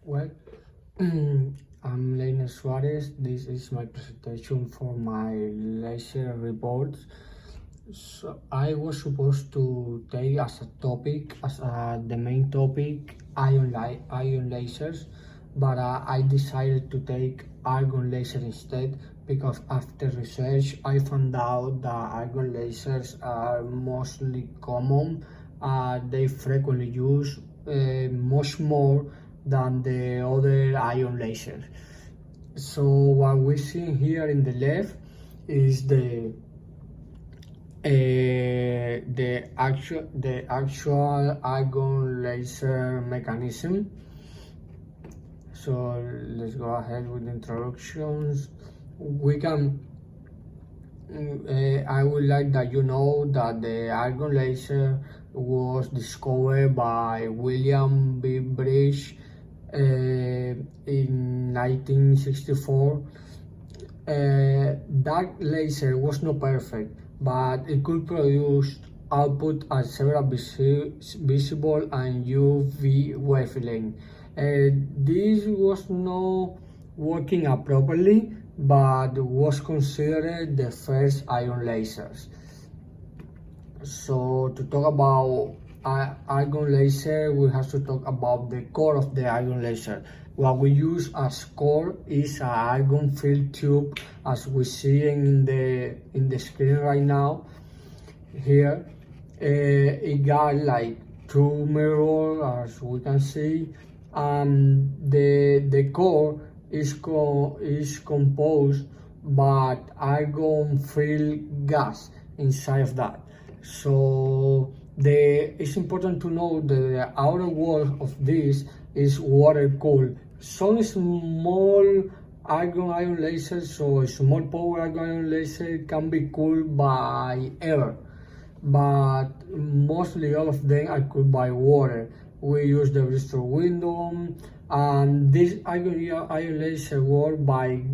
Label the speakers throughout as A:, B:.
A: Well, I'm Leiner Suarez. This is my presentation for my laser reports. So I was supposed to take as a topic, the main topic, ion lasers, but I decided to take argon laser instead because after research I found out that argon lasers are mostly common. They frequently use much more than the other ion lasers. So what we see here in the left is the actual argon laser mechanism. So let's go ahead with the introductions. We can I would like that you know that the argon laser was discovered by William B. Bridge in 1964. That laser was not perfect, but it could produce output at several visible and UV wavelengths. This was not working properly, but was considered the first ion lasers. So to talk about argon laser, we have to talk about the core of the argon laser. What we use as core is an argon filled tube, as we see in the screen right now. Here, it got like two mirrors, as we can see. The core is composed by argon filled gas inside of that. So it's important to know that the outer wall of this is water cooled. Some small argon ion lasers, so a small power argon ion laser can be cooled by air, but mostly all of them are cooled by water. We use the resistor window, and this ion laser work by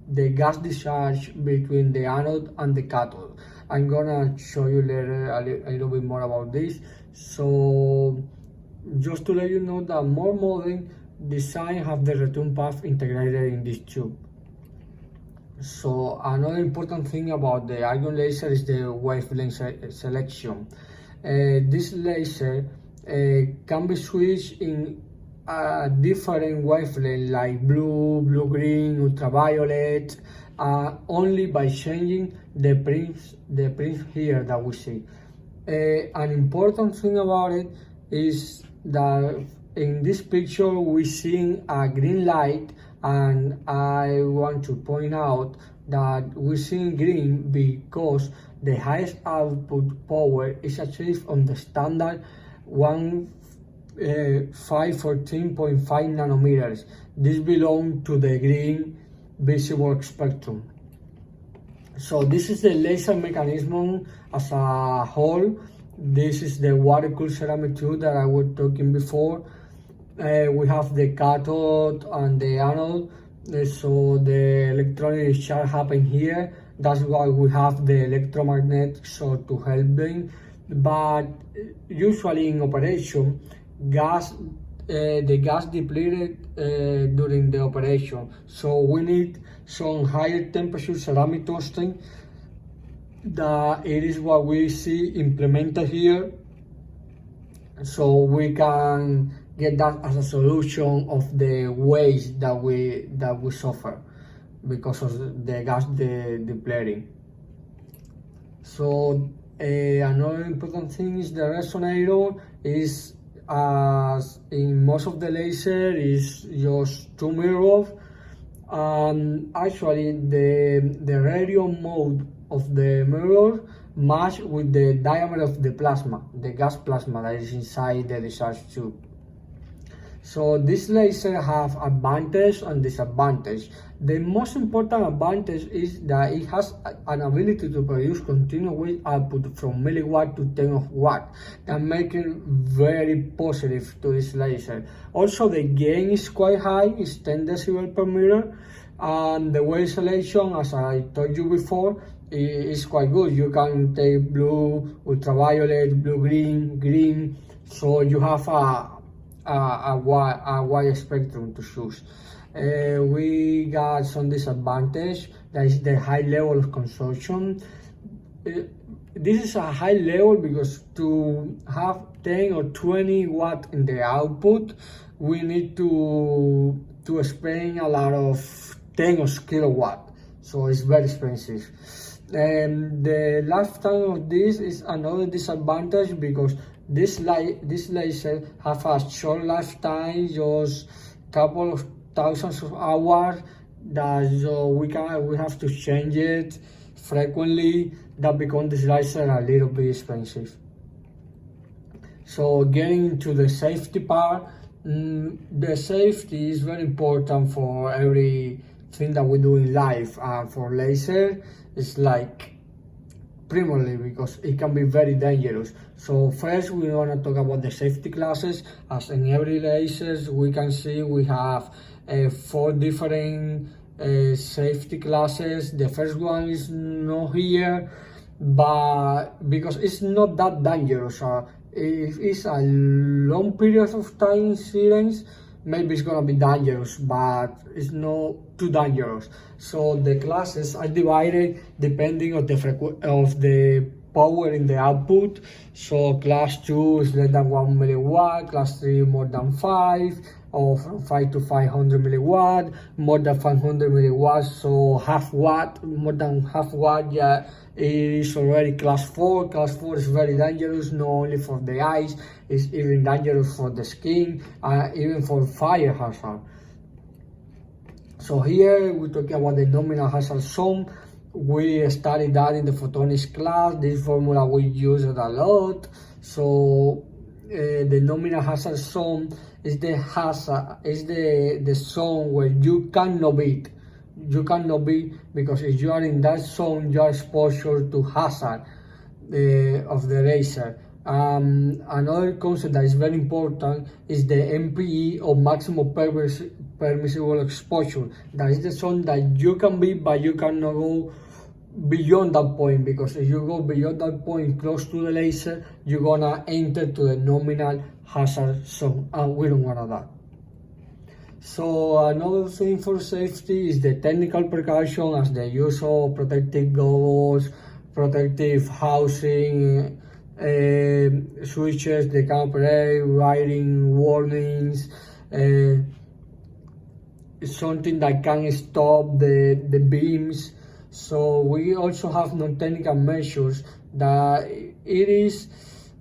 A: the gas discharge between the anode and the cathode. I'm gonna show you later a little bit more about this. So just to let you know that more modern design have the return path integrated in this tube. So another important thing about the argon laser is the wavelength selection. This laser can be switched in different wavelengths like blue, blue-green, ultraviolet, only by changing the prints here that we see. An important thing about it is that in this picture we see a green light, and I want to point out that we see green because the highest output power is achieved on the standard 514.5 nanometers. This belongs to the green visible spectrum. So this is the laser mechanism as a whole. This is the water-cooled ceramic tube that I was talking before. We have the cathode and the anode. So the electronic discharge happen here. That's why we have the electromagnetic sword to help them. But usually in operation, the gas depleted during the operation. So we need some higher temperature ceramic tungsten. That it is what we see implemented here. So we can get that as a solution of the waste that we suffer because of the gas depleting. So another important thing is the resonator is, as in most of the laser, is just two mirrors. Actually the radio mode of the mirror match with the diameter of the plasma, the gas plasma that is inside the discharge tube. So this laser have advantage and disadvantage. The most important advantage is that it has an ability to produce continuous output from milliwatt to 10 of watt. That make it very positive to this laser. Also the gain is quite high, it's 10 decibel per meter, and the wave selection, as I told you before, is quite good. You can take blue, ultraviolet, blue-green, green, so you have a a wide spectrum to choose. We got some disadvantage, that is the high level of consumption. This is a high level because to have 10 or 20 watt in the output, we need to spend a lot of 10 kilowatt, so it's very expensive. And the lifetime of this is another disadvantage because this laser have a short lifetime, just couple of thousands of hours, that we have to change it frequently. That becomes this laser a little bit expensive. So getting into the safety part, the safety is very important for everything that we do in life, and for laser it's like primarily because it can be very dangerous. So first we want to talk about the safety classes. As in every lasers we can see, we have 4 different safety classes. The first one is not here, but because it's not that dangerous. If it's a long period of time incidence, maybe it's gonna be dangerous, but it's not too dangerous. So the classes are divided depending on the power in the output. So class 2 is less than 1 milliwatt, class 3 more than 5, or from 5 to 500 milliwatt, more than 500 milliwatts, so half watt, more than half watt, yeah, it is already class 4. Class 4 is very dangerous, not only for the eyes, it's even dangerous for the skin, even for fire hazard. So here we're talking about the nominal hazard zone. We studied that in the photonics class. This formula we use it a lot. So the nominal hazard zone is the hazard, is the zone where you cannot beat. You cannot beat, because if you are in that zone, you are exposed to hazard of the laser. Another concept that is very important is the MPE, or maximum permissible exposure. That is the zone that you can beat, but you cannot go beyond that point, because if you go beyond that point close to the laser, you're gonna enter to the nominal hazard zone, and we don't want that. So another thing for safety is the technical precaution, as the use of protective goggles, protective housing, switches, the can operate, writing warnings, something that can stop the beams. So we also have non-technical measures that it is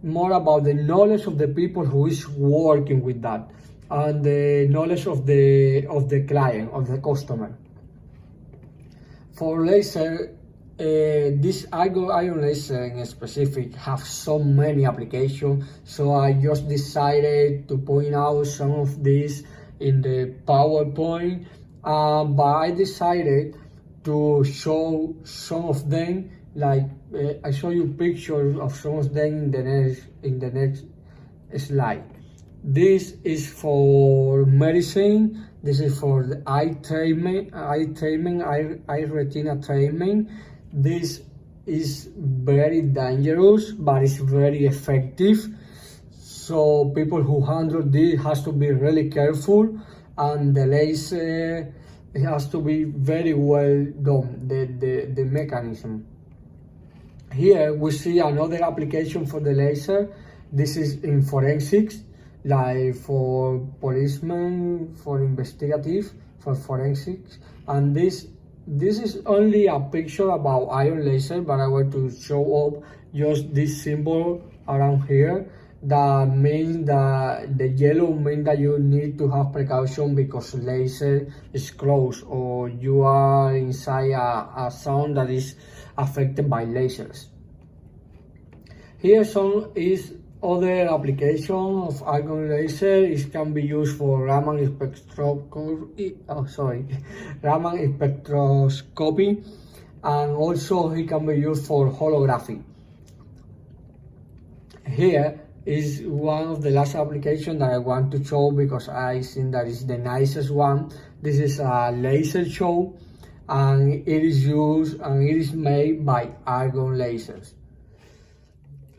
A: more about the knowledge of the people who is working with that, and the knowledge of the client, of the customer. For laser, this ion laser in specific have so many applications, so I just decided to point out some of these in the PowerPoint, but I decided to show some of them, like I show you pictures of some of them in the next slide. This is for medicine. This is for the eye treatment, eye retina treatment. This is very dangerous, but it's very effective. So people who handle this has to be really careful, and the laser, it has to be very well done, the mechanism. Here we see another application for the laser. This is in forensics, like for policemen, for investigative, for forensics. And this is only a picture about ion laser, but I want to show up just this symbol around here. That means that the yellow means that you need to have precaution because laser is close, or you are inside a zone that is affected by lasers. Here some is other application of argon laser. It can be used for Raman spectroscopy, and also it can be used for holography. Here is one of the last applications that I want to show, because I think that is the nicest one. This is a laser show, and it is used and it is made by argon lasers.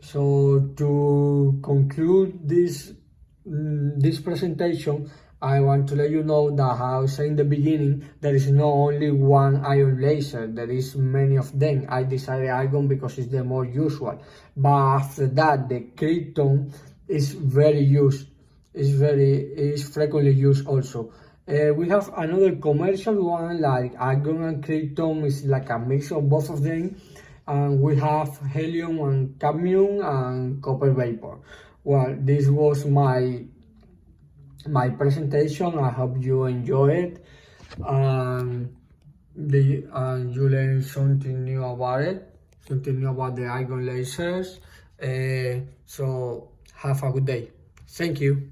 A: So to conclude this this presentation, I want to let you know that I was saying in the beginning, there is not only one ion laser, there is many of them. I decided Argon because it's the more usual, but after that the krypton is very used, is frequently used also. We have another commercial one like Argon and krypton, is like a mix of both of them, and we have helium and cadmium and copper vapor. Well, this was my presentation. I hope you enjoy it, and you learn something new about it, something new about the Argon lasers. So have a good day. Thank you.